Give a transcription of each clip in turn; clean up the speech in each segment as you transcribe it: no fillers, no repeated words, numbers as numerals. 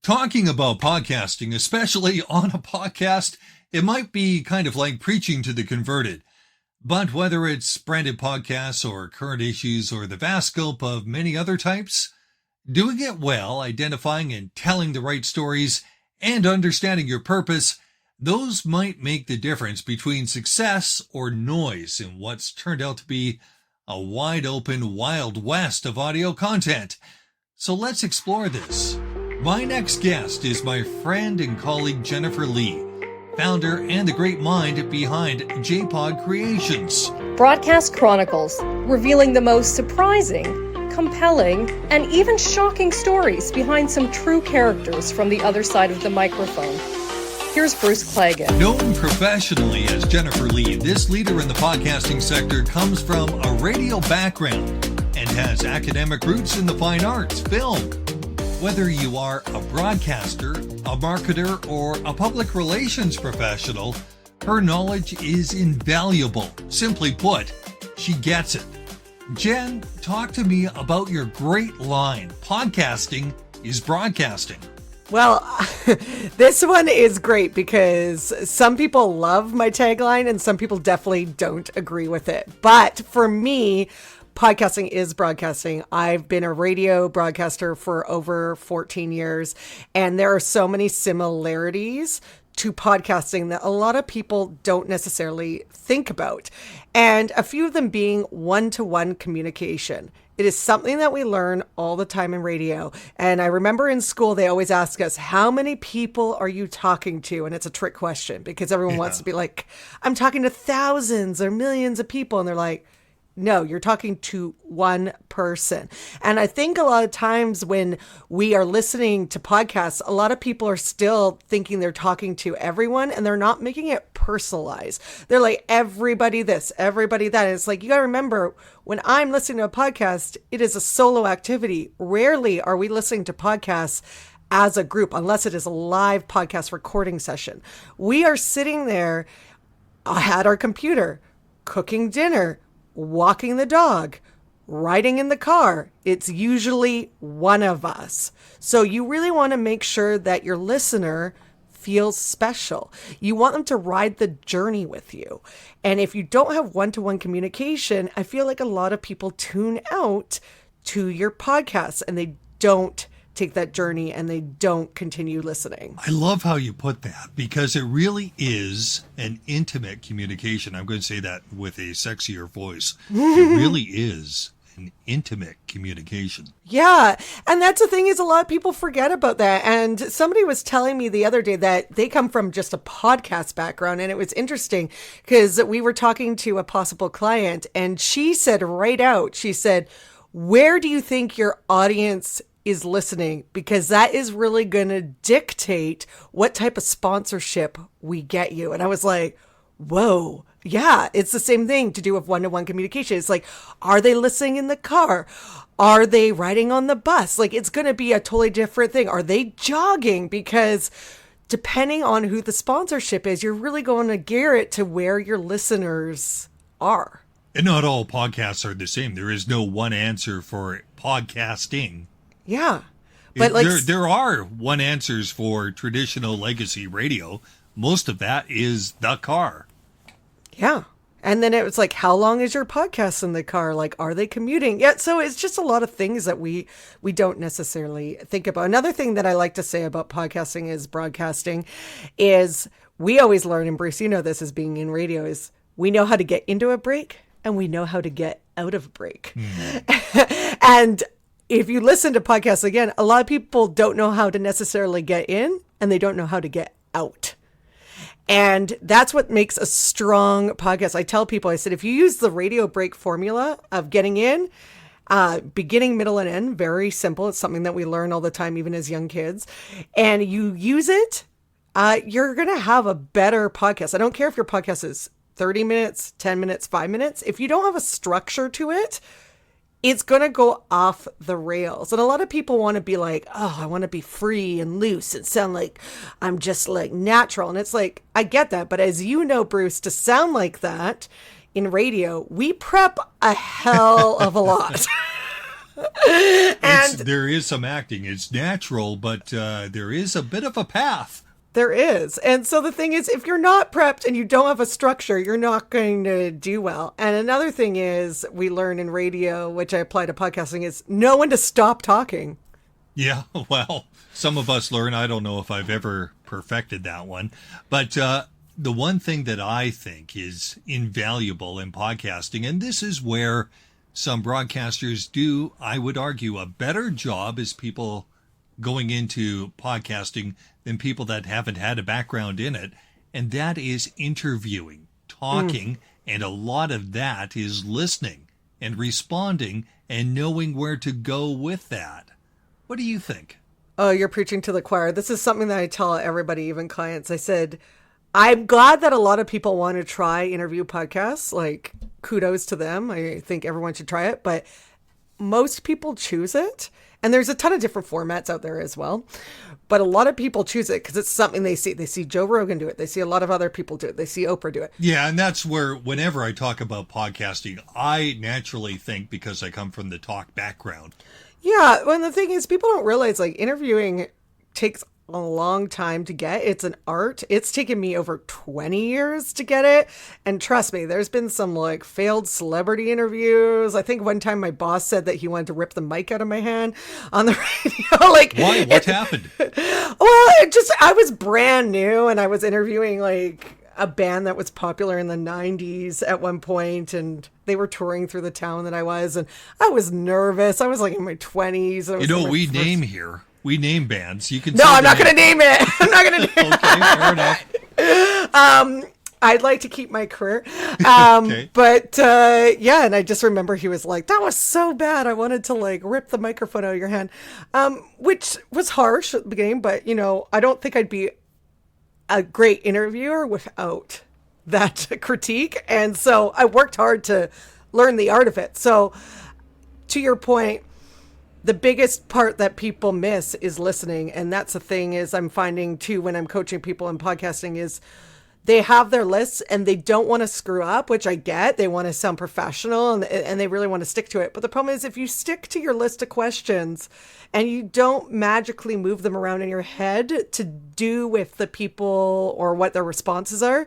Talking about podcasting, especially on a podcast, it might be kind of like preaching to the converted. But whether it's branded podcasts or current issues or the vast scope of many other types, doing it well, identifying and telling the right stories, and understanding your purpose, those might make the difference between success or noise in what's turned out to be a wide open Wild West of audio content. So let's explore this. My next guest is my friend and colleague Jennifer Lee, founder and the great mind behind JPod Creations. Broadcast Chronicles, revealing the most surprising, compelling, and even shocking stories behind some true characters from the other side of the microphone. Here's Bruce Claggett. Known professionally as Jennifer Lee, this leader in the podcasting sector comes from a radio background and has academic roots in the fine arts, film. Whether you are a broadcaster, a marketer, or a public relations professional, her knowledge is invaluable. Simply put, she gets it. Jen, talk to me about your great line, podcasting is broadcasting. Well, this one is great because some people love my tagline and some people definitely don't agree with it. But for me, podcasting is broadcasting. I've been a radio broadcaster for over 14 years, and there are so many similarities to podcasting that a lot of people don't necessarily think about. And a few of them being one-to-one communication. It is something that we learn all the time in radio. And I remember in school, they always ask us, how many people are you talking to? And it's a trick question because everyone wants to be like, I'm talking to thousands or millions of people. And they're like, no, you're talking to one person. And I think a lot of times when we are listening to podcasts, a lot of people are still thinking they're talking to everyone and they're not making it personalized. They're like, everybody this, everybody that. And it's like, you got to remember, when I'm listening to a podcast, it is a solo activity. Rarely are we listening to podcasts as a group, unless it is a live podcast recording session. We are sitting there at our computer, cooking dinner, walking the dog, riding in the car. It's usually one of us. So you really want to make sure that your listener feels special. You want them to ride the journey with you. And if you don't have one-to-one communication, I feel like a lot of people tune out to your podcast and they don't take that journey and they don't continue listening. I love how you put that because it really is an intimate communication. I'm going to say that with a sexier voice. It really is an intimate communication. Yeah. And that's the thing is a lot of people forget about that. And somebody was telling me the other day that they come from just a podcast background. And it was interesting because we were talking to a possible client and she said right out, she said, where do you think your audience is listening? Because that is really going to dictate what type of sponsorship we get you. And I was like, whoa, yeah, it's the same thing to do with one-to-one communication. It's like, are they listening in the car? Are they riding on the bus? Like, it's going to be a totally different thing. Are they jogging? Because depending on who the sponsorship is, you're really going to gear it to where your listeners are. And not all podcasts are the same. There is no one answer for podcasting. Yeah. But like there are one answers for traditional legacy radio. Most of that is the car. Yeah. And then it was like, how long is your podcast in the car? Like, are they commuting? Yeah. So it's just a lot of things that we don't necessarily think about. Another thing that I like to say about podcasting is broadcasting is we always learn, and Bruce, you know this as being in radio, is we know how to get into a break and we know how to get out of a break. And if you listen to podcasts, again, a lot of people don't know how to necessarily get in and they don't know how to get out. And that's what makes a strong podcast. I tell people, I said, if you use the radio break formula of getting in, beginning, middle, and end, very simple. It's something that we learn all the time, even as young kids. And you use it, you're going to have a better podcast. I don't care if your podcast is 30 minutes, 10 minutes, 5 minutes. If you don't have a structure to it, it's going to go off the rails. And a lot of people want to be like, oh, I want to be free and loose and sound like I'm just like natural. And it's like, I get that. But as you know, Bruce, to sound like that in radio, we prep a hell of a lot. There is some acting. It's natural, but there is a bit of a path. There is. And so the thing is, if you're not prepped and you don't have a structure, you're not going to do well. And another thing is we learn in radio, which I apply to podcasting, is know when to stop talking. Yeah, well, some of us learn. I don't know if I've ever perfected that one. But the one thing that I think is invaluable in podcasting, and this is where some broadcasters do, I would argue, a better job as people going into podcasting than people that haven't had a background in it, and that is interviewing, talking, and a lot of that is listening and responding and knowing where to go with that. What do you think? Oh, you're preaching to the choir. This is something that I tell everybody, even clients. I said, I'm glad that a lot of people want to try interview podcasts. Like, kudos to them. I think everyone should try it, but most people choose it. And there's a ton of different formats out there as well. But a lot of people choose it because it's something they see. They see Joe Rogan do it. They see a lot of other people do it. They see Oprah do it. Yeah, and that's where whenever I talk about podcasting, I naturally think, because I come from the talk background. Yeah, well, the thing is, people don't realize, like, interviewing takes a long time to get. It's an art. It's taken me over 20 years to get it. And trust me, there's been some like failed celebrity interviews. I think one time my boss said that he wanted to rip the mic out of my hand on the radio. Like, why? What happened? Well, I was brand new and I was interviewing like a band that was popular in the 90s at one point, and they were touring through the town that I was, and I was nervous. I was like in my 20s. You know, we name here. We name bands. You can. No, I'm not going to name it. I'm not going to name it. Okay, fair enough. I'd like to keep my career. Okay. But yeah, and I just remember he was like, that was so bad. I wanted to like rip the microphone out of your hand, which was harsh at the beginning. But, you know, I don't think I'd be a great interviewer without that critique. And so I worked hard to learn the art of it. So to your point, the biggest part that people miss is listening. And that's the thing is I'm finding too, when I'm coaching people in podcasting, is they have their lists and they don't want to screw up, which I get. They want to sound professional and they really want to stick to it. But the problem is if you stick to your list of questions and you don't magically move them around in your head to do with the people or what their responses are,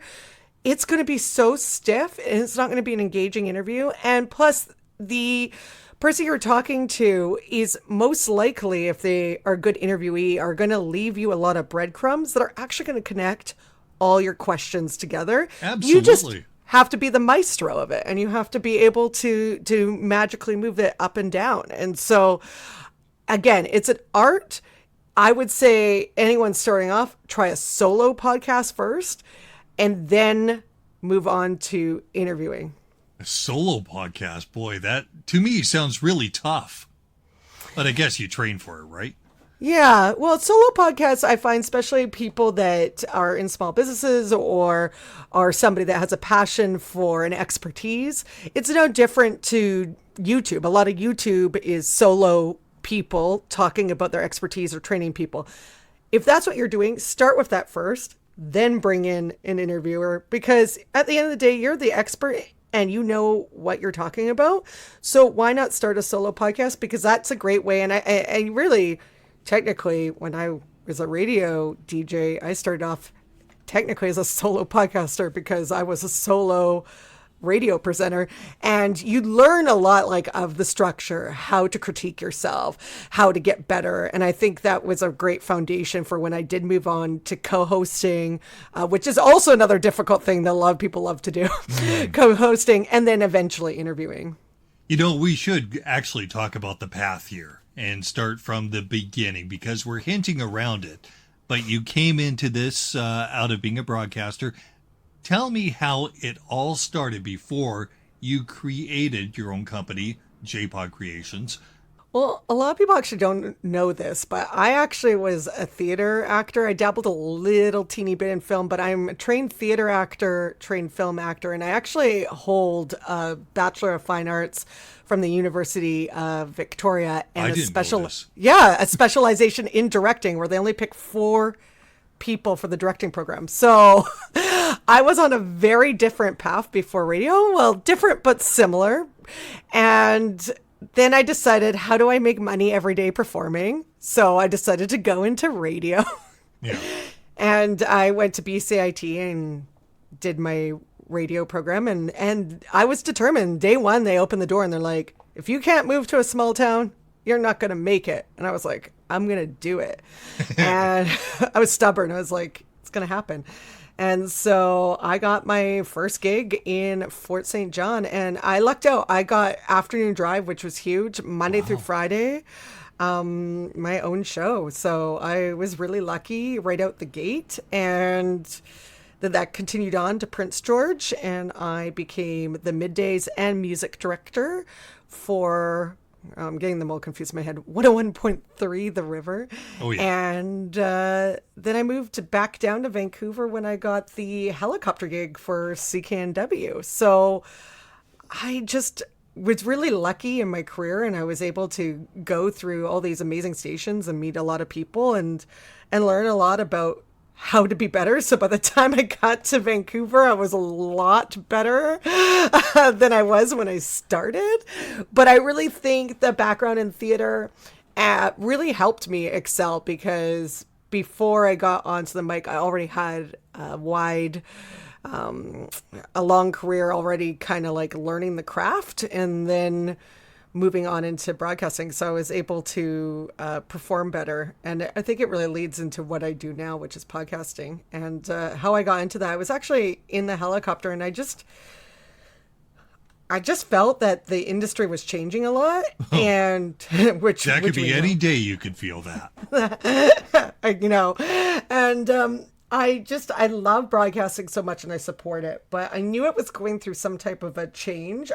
it's going to be so stiff and it's not going to be an engaging interview. And plus the person you're talking to is most likely, if they are a good interviewee, are going to leave you a lot of breadcrumbs that are actually going to connect all your questions together. Absolutely. You just have to be the maestro of it, and you have to be able to magically move it up and down. And so, again, it's an art. I would say anyone starting off, try a solo podcast first, and then move on to interviewing. A solo podcast, boy, that to me sounds really tough. But I guess you train for it, right? Yeah, well, solo podcasts, I find, especially people that are in small businesses or are somebody that has a passion for an expertise, it's no different to YouTube. A lot of YouTube is solo people talking about their expertise or training people. If that's what you're doing, start with that first, then bring in an interviewer, because at the end of the day, you're the expert and you know what you're talking about. So why not start a solo podcast? Because that's a great way. And I really... Technically, when I was a radio DJ, I started off technically as a solo podcaster because I was a solo radio presenter. And you learn a lot like of the structure, how to critique yourself, how to get better. And I think that was a great foundation for when I did move on to co-hosting, which is also another difficult thing that a lot of people love to do, co-hosting, and then eventually interviewing. You know, we should actually talk about the path here and start from the beginning, because we're hinting around it. But you came into this out of being a broadcaster. Tell me how it all started before you created your own company, JPod Creations. Well, a lot of people actually don't know this, but I actually was a theater actor. I dabbled a little teeny bit in film, but I'm a trained theater actor, trained film actor, and I actually hold a Bachelor of Fine Arts from the University of Victoria and a specialization in directing, where they only pick 4 people for the directing program. So I was on a very different path before radio. Well, different but similar. And then I decided, how do I make money every day performing? So I decided to go into radio. Yeah. And I went to BCIT and did my radio program. And I was determined. Day one, they opened the door and they're like, if you can't move to a small town, you're not going to make it. And I was like, I'm going to do it. And I was stubborn. I was like, it's going to happen. And so I got my first gig in Fort St. John and I lucked out. I got afternoon drive, which was huge, Monday through Friday, my own show. So I was really lucky right out the gate. And then that continued on to Prince George. And I became the middays and music director for... I'm getting them all confused in my head. 101.3 The River. Oh, yeah. And then I moved back down to Vancouver when I got the helicopter gig for CKNW. So I just was really lucky in my career, and I was able to go through all these amazing stations and meet a lot of people and learn a lot about how to be better. So by the time I got to Vancouver, I was a lot better than I was when I started. But I really think the background in theater really helped me excel, because before I got onto the mic, I already had a long career already, kind of like learning the craft and then moving on into broadcasting. So I was able to perform better. And I think it really leads into what I do now, which is podcasting. And how I got into that, I was actually in the helicopter, and I just felt that the industry was changing a lot. And which could be any day you could feel that. And I love broadcasting so much, and I support it, but I knew it was going through some type of a change.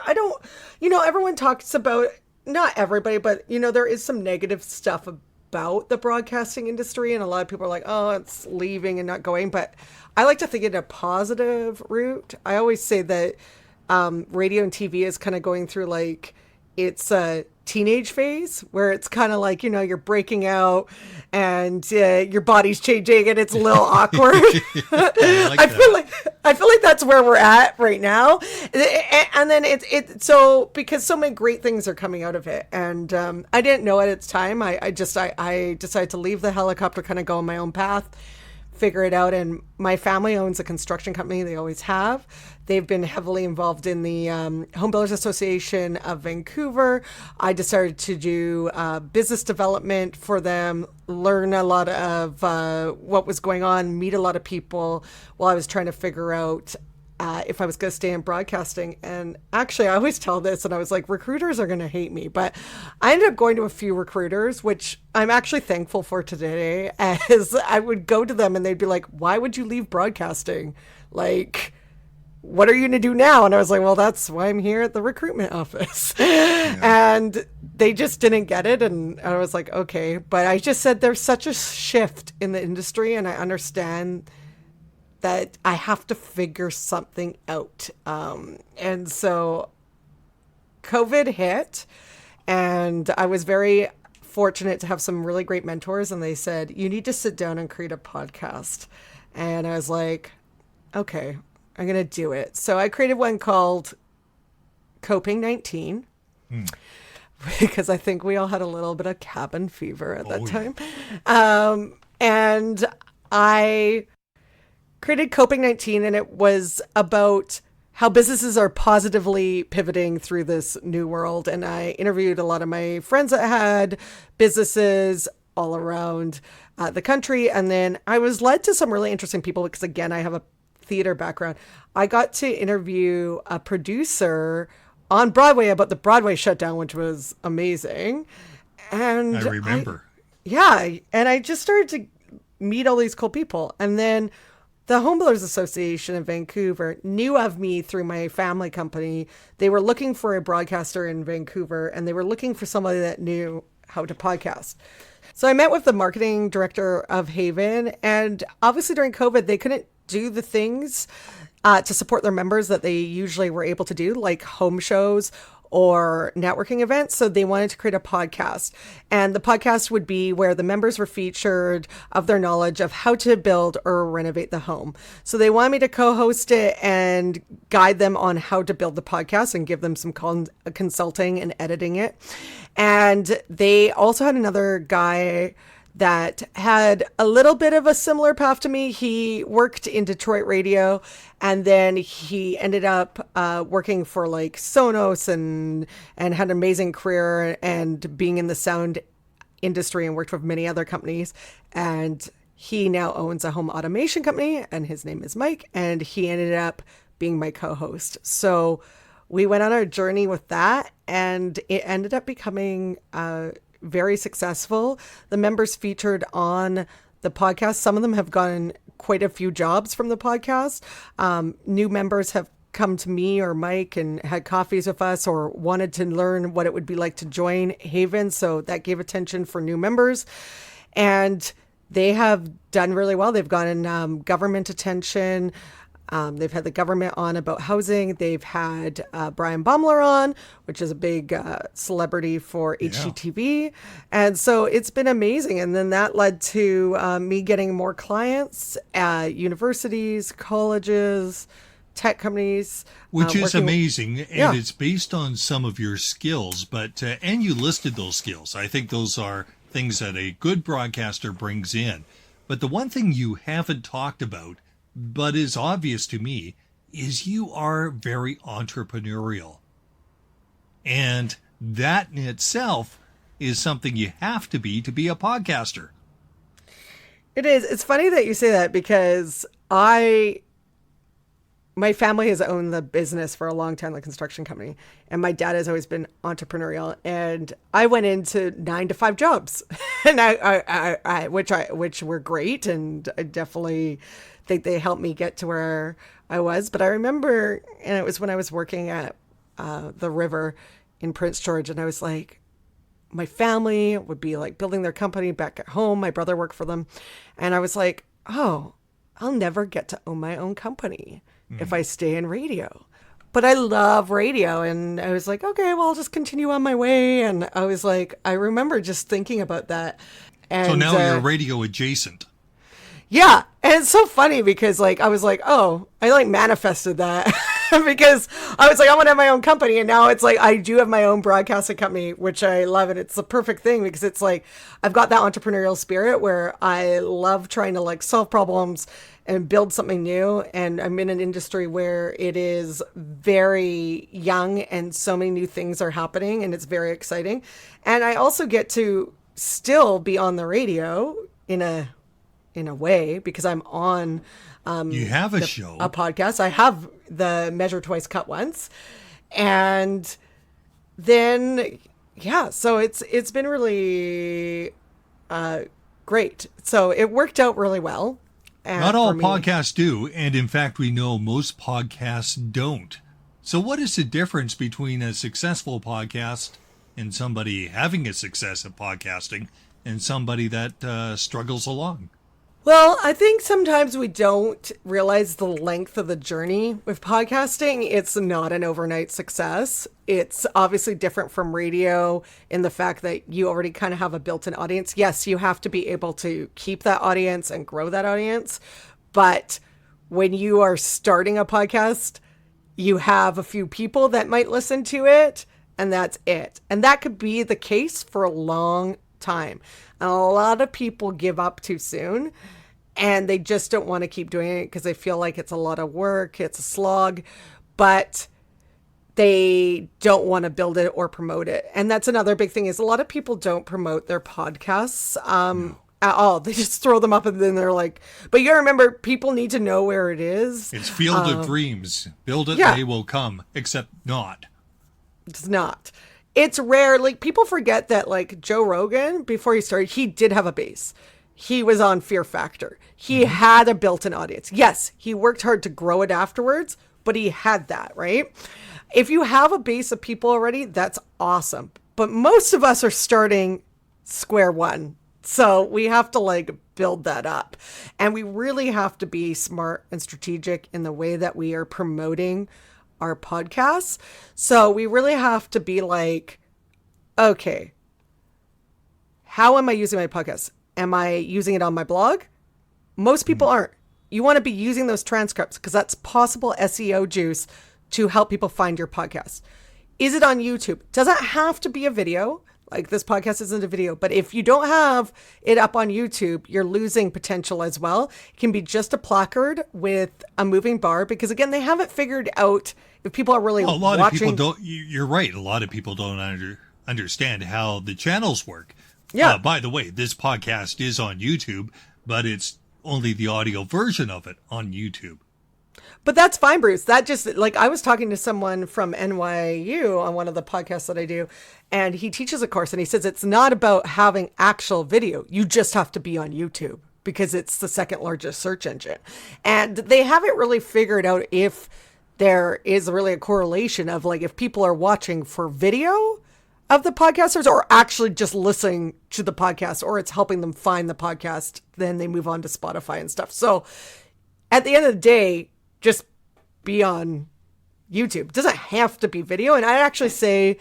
Everyone talks about, not everybody, but there is some negative stuff about the broadcasting industry, and a lot of people are like, oh, it's leaving and not going. But I like to think in a positive route. I always say that radio and TV is kind of going through like it's a teenage phase where it's kind of like, you're breaking out and your body's changing and it's a little awkward. I feel like that's where we're at right now. And then it's so, because so many great things are coming out of it. And I didn't know at its time. I decided to leave the helicopter, kind of go on my own path, figure it out. And my family owns a construction company. They always have. They've been heavily involved in the Home Builders Association of Vancouver. I decided to do business development for them, learn a lot of what was going on, meet a lot of people while I was trying to figure out if I was going to stay in broadcasting. And actually, I always tell this, and I was like, recruiters are going to hate me. But I ended up going to a few recruiters, which I'm actually thankful for today, as I would go to them and they'd be like, why would you leave broadcasting? Like, what are you going to do now? And I was like, well, that's why I'm here at the recruitment office. Yeah. And they just didn't get it. And I was like, okay. But I just said there's such a shift in the industry, and I understand that I have to figure something out. And so COVID hit, and I was very fortunate to have some really great mentors. And they said, you need to sit down and create a podcast. And I was like, okay, I'm going to do it. So I created one called Coping 19, because I think we all had a little bit of cabin fever at that time. And I created Coping 19, and it was about how businesses are positively pivoting through this new world. And I interviewed a lot of my friends that had businesses all around the country. And then I was led to some really interesting people, because again, I have a theater background. I got to interview a producer on Broadway about the Broadway shutdown, which was amazing. And I remember. And I just started to meet all these cool people. And then the Home Builders Association in Vancouver knew of me through my family company. They were looking for a broadcaster in Vancouver, and they were looking for somebody that knew how to podcast. So I met with the marketing director of Haven, and obviously during COVID, they couldn't do the things to support their members that they usually were able to do, like home shows or networking events. So they wanted to create a podcast. And the podcast would be where the members were featured of their knowledge of how to build or renovate the home. So they wanted me to co-host it and guide them on how to build the podcast and give them some consulting and editing it. And they also had another guy that had a little bit of a similar path to me. He worked in Detroit radio, and then he ended up working for like Sonos and had an amazing career and being in the sound industry and worked with many other companies. And he now owns a home automation company, and his name is Mike, and he ended up being my co-host. So we went on our journey with that, and it ended up becoming very successful. The members featured on the podcast, some of them have gotten quite a few jobs from the podcast. New members have come to me or Mike and had coffees with us or wanted to learn what it would be like to join Haven. So that gave attention for new members. And they have done really well. They've gotten government attention. They've had the government on about housing. They've had Brian Baumler on, which is a big celebrity for HGTV. And so it's been amazing. And then that led to me getting more clients at universities, colleges, tech companies. Which is amazing. And it's based on some of your skills, but and you listed those skills. I think those are things that a good broadcaster brings in. But the one thing you haven't talked about, but is obvious to me, is you are very entrepreneurial. And that in itself is something you have to be a podcaster. It is. It's funny that you say that because my family has owned the business for a long time, the construction company, and my dad has always been entrepreneurial. And I went into 9-to-5 jobs, and which were great, and I definitely think they helped me get to where I was. But I remember, and it was when I was working at the river in Prince George, and I was like, my family would be like building their company back at home. My brother worked for them, and I was like, oh, I'll never get to own my own company if I stay in radio. But I love radio, and I was like, okay, well, I'll just continue on my way. And I was like, I remember just thinking about that. And so now you're radio adjacent. Yeah. And it's so funny because like, I was like, oh, I like manifested that because I was like, I want to have my own company. And now it's like, I do have my own broadcasting company, which I love. And it's the perfect thing because it's like, I've got that entrepreneurial spirit where I love trying to like solve problems and build something new. And I'm in an industry where it is very young and so many new things are happening and it's very exciting. And I also get to still be on the radio in a way because I'm on you have a show, a podcast. I have the Measure Twice Cut Once, and then so it's been really great. So it worked out really well. Not all podcasts do, and in fact we know most podcasts don't. So what is the difference between a successful podcast and somebody having a success at podcasting and somebody that struggles along? Well, I think sometimes we don't realize the length of the journey with podcasting. It's not an overnight success. It's obviously different from radio in the fact that you already kind of have a built-in audience. Yes, you have to be able to keep that audience and grow that audience. But when you are starting a podcast, you have a few people that might listen to it, and that's it. And that could be the case for a long time. And a lot of people give up too soon. And they just don't want to keep doing it because they feel like it's a lot of work, it's a slog, but they don't want to build it or promote it. And that's another big thing is a lot of people don't promote their podcasts at all. They just throw them up and then they're like, but you remember, people need to know where it is. It's Field of Dreams. Build it, they will come, except not. It's not. It's rare. Like people forget that like Joe Rogan, before he started, he did have a base. He was on Fear Factor. He had a built-in audience. Yes, he worked hard to grow it afterwards, but he had that, right? If you have a base of people already, that's awesome. But most of us are starting square one. So we have to like build that up. And we really have to be smart and strategic in the way that we are promoting our podcasts. So we really have to be like, okay, how am I using my podcast? Am I using it on my blog? Most people aren't. You want to be using those transcripts because that's possible SEO juice to help people find your podcast. Is it on YouTube? Doesn't have to be a video. Like this podcast isn't a video, but if you don't have it up on YouTube, you're losing potential as well. It can be just a placard with a moving bar because again, they haven't figured out if people are really a lot watching. of people don't. You're right. A lot of people don't understand how the channels work. Yeah. By the way, this podcast is on YouTube, but it's only the audio version of it on YouTube. But that's fine, Bruce. That just like I was talking to someone from NYU on one of the podcasts that I do, and he teaches a course and he says it's not about having actual video. You just have to be on YouTube because it's the second largest search engine. And they haven't really figured out if there is really a correlation of like if people are watching for video of the podcasters or actually just listening to the podcast or it's helping them find the podcast. Then they move on to Spotify and stuff. So at the end of the day, just be on YouTube. It doesn't have to be video. And I actually say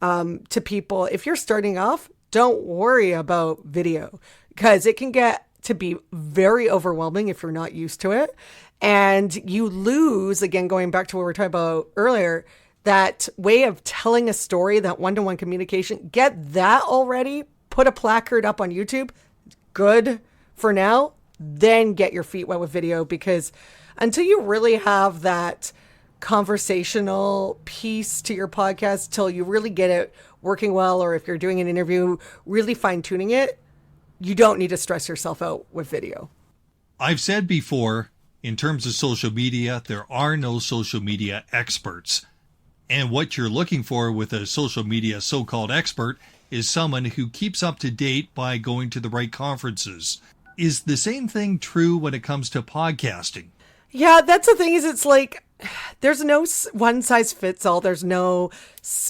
to people, if you're starting off, don't worry about video because it can get to be very overwhelming if you're not used to it. And you lose, again, going back to what we were talking about earlier, that way of telling a story, that one-to-one communication. Get that already. Put a placard up on YouTube. Good for now. Then get your feet wet with video because until you really have that conversational piece to your podcast, till you really get it working well, or if you're doing an interview, really fine tuning it, you don't need to stress yourself out with video. I've said before, in terms of social media, there are no social media experts. And what you're looking for with a social media so-called expert is someone who keeps up to date by going to the right conferences. Is the same thing true when it comes to podcasting? Yeah, that's the thing is it's like there's no one size fits all. There's no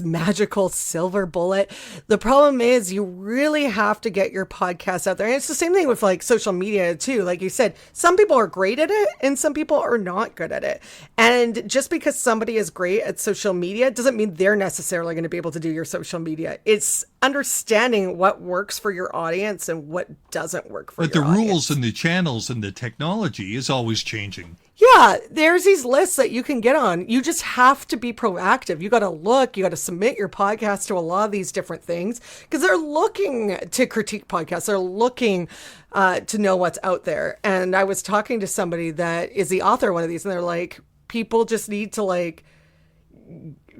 magical silver bullet. The problem is you really have to get your podcast out there. And it's the same thing with like social media too. Like you said, some people are great at it and some people are not good at it. And just because somebody is great at social media doesn't mean they're necessarily going to be able to do your social media. It's understanding what works for your audience and what doesn't work for your audience. But the rules and the channels and the technology is always changing. Yeah, there's these lists that you can get on. You just have to be proactive. You got to look, you got to submit your podcast to a lot of these different things because they're looking to critique podcasts. They're looking to know what's out there. And I was talking to somebody that is the author of one of these and they're like, people just need to like,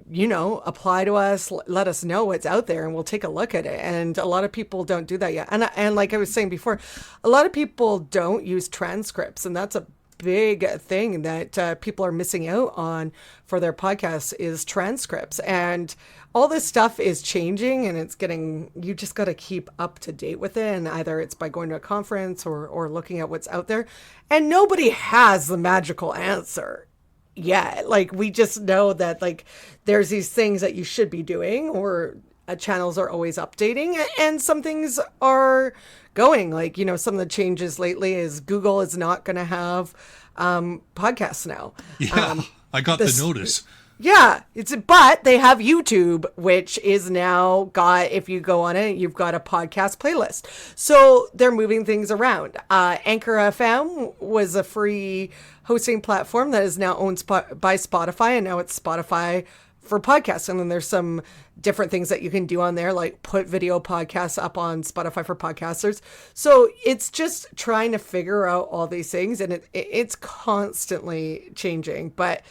you know, apply to us, let us know what's out there and we'll take a look at it. And a lot of people don't do that yet. And like I was saying before, a lot of people don't use transcripts and that's a big thing that people are missing out on for their podcasts is transcripts. And all this stuff is changing and it's getting, you just got to keep up to date with it. And either it's by going to a conference or looking at what's out there. And nobody has the magical answer yet. Like we just know that like there's these things that you should be doing or channels are always updating and some things are going like, you know, some of the changes lately is Google is not going to have podcasts now. Yeah, I got the notice. Yeah, but they have YouTube, which is now got, if you go on it, you've got a podcast playlist. So they're moving things around. Anchor FM was a free hosting platform that is now owned by Spotify, and now it's Spotify for podcasts. And then there's some different things that you can do on there, like put video podcasts up on Spotify for podcasters. So it's just trying to figure out all these things, and it's constantly changing. But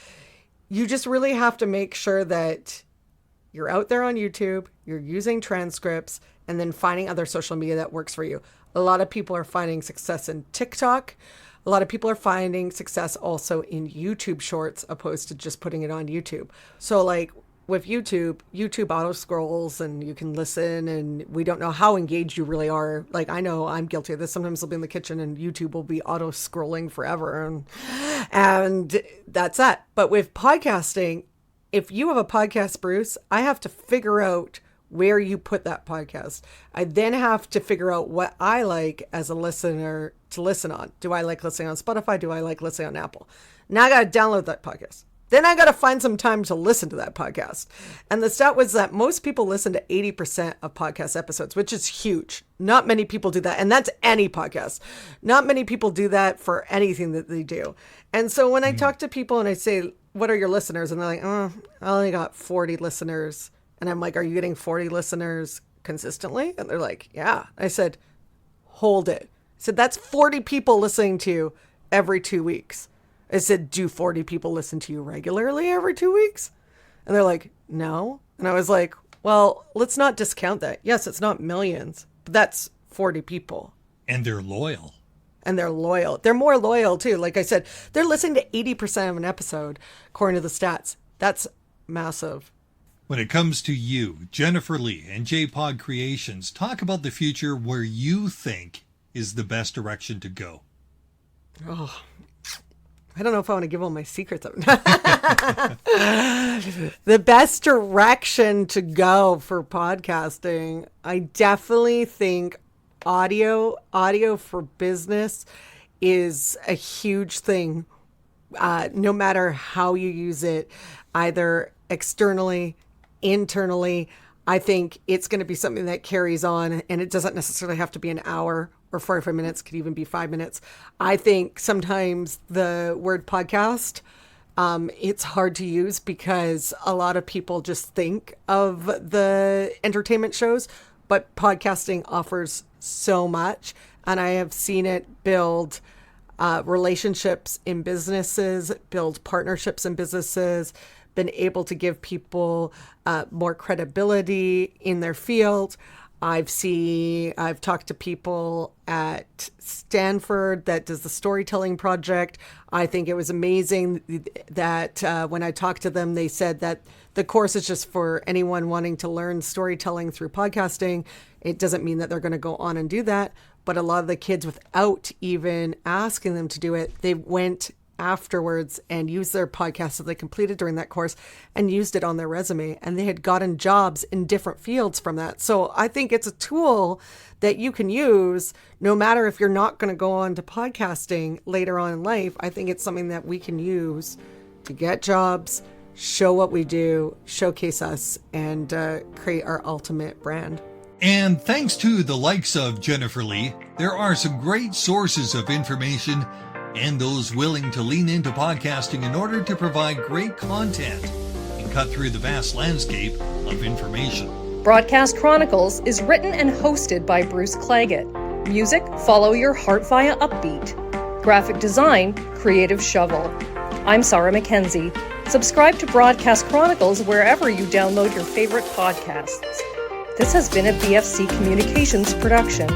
you just really have to make sure that you're out there on YouTube, you're using transcripts, and then finding other social media that works for you. A lot of people are finding success in TikTok. A lot of people are finding success also in YouTube Shorts opposed to just putting it on YouTube. So like with YouTube auto scrolls and you can listen and we don't know how engaged you really are. Like I know I'm guilty of this. Sometimes I'll be in the kitchen and YouTube will be auto scrolling forever. And that's that. But with podcasting, if you have a podcast, Bruce, I have to figure out where you put that podcast. I then have to figure out what I like as a listener to listen on. Do I like listening on Spotify? Do I like listening on Apple? Now I got to download that podcast. Then I got to find some time to listen to that podcast. And the stat was that most people listen to 80% of podcast episodes, which is huge. Not many people do that. And that's any podcast. Not many people do that for anything that they do. And so when I talk to people and I say, what are your listeners? And they're like, oh, I only got 40 listeners. And I'm like, are you getting 40 listeners consistently? And they're like, yeah. I said, hold it. I said, that's 40 people listening to you every 2 weeks. I said, do 40 people listen to you regularly every 2 weeks? And they're like, no. And I was like, well, let's not discount that. Yes, it's not millions, but that's 40 people. And they're loyal. And they're loyal. They're more loyal too. Like I said, they're listening to 80% of an episode, according to the stats. That's massive. When it comes to you, Jennifer Lee and JPod Creations, talk about the future where you think is the best direction to go. Oh, I don't know if I want to give all my secrets up. The best direction to go for podcasting, I definitely think audio for business is a huge thing. No matter how you use it, either externally, internally, I think it's going to be something that carries on, and it doesn't necessarily have to be an hour or 45 minutes, could even be 5 minutes. I think sometimes the word podcast, it's hard to use because a lot of people just think of the entertainment shows, but podcasting offers so much. And I have seen it build relationships in businesses, build partnerships in businesses, been able to give people more credibility in their field. I've talked to people at Stanford that does the storytelling project. I think it was amazing that when I talked to them, they said that the course is just for anyone wanting to learn storytelling through podcasting. It doesn't mean that they're going to go on and do that. But a lot of the kids, without even asking them to do it, they went afterwards and used their podcast that they completed during that course and used it on their resume, and they had gotten jobs in different fields from that. So I think it's a tool that you can use no matter if you're not going to go on to podcasting later on in life. I think it's something that we can use to get jobs, show what we do, showcase us, and create our ultimate brand. And thanks to the likes of Jennifer Lee, there are some great sources of information and those willing to lean into podcasting in order to provide great content and cut through the vast landscape of information. Broadcast Chronicles is written and hosted by Bruce Claggett. Music, Follow Your Heart via Upbeat. Graphic design, Creative Shovel. I'm Sarah Mackenzie. Subscribe to Broadcast Chronicles wherever you download your favorite podcasts. This has been a BFC Communications production.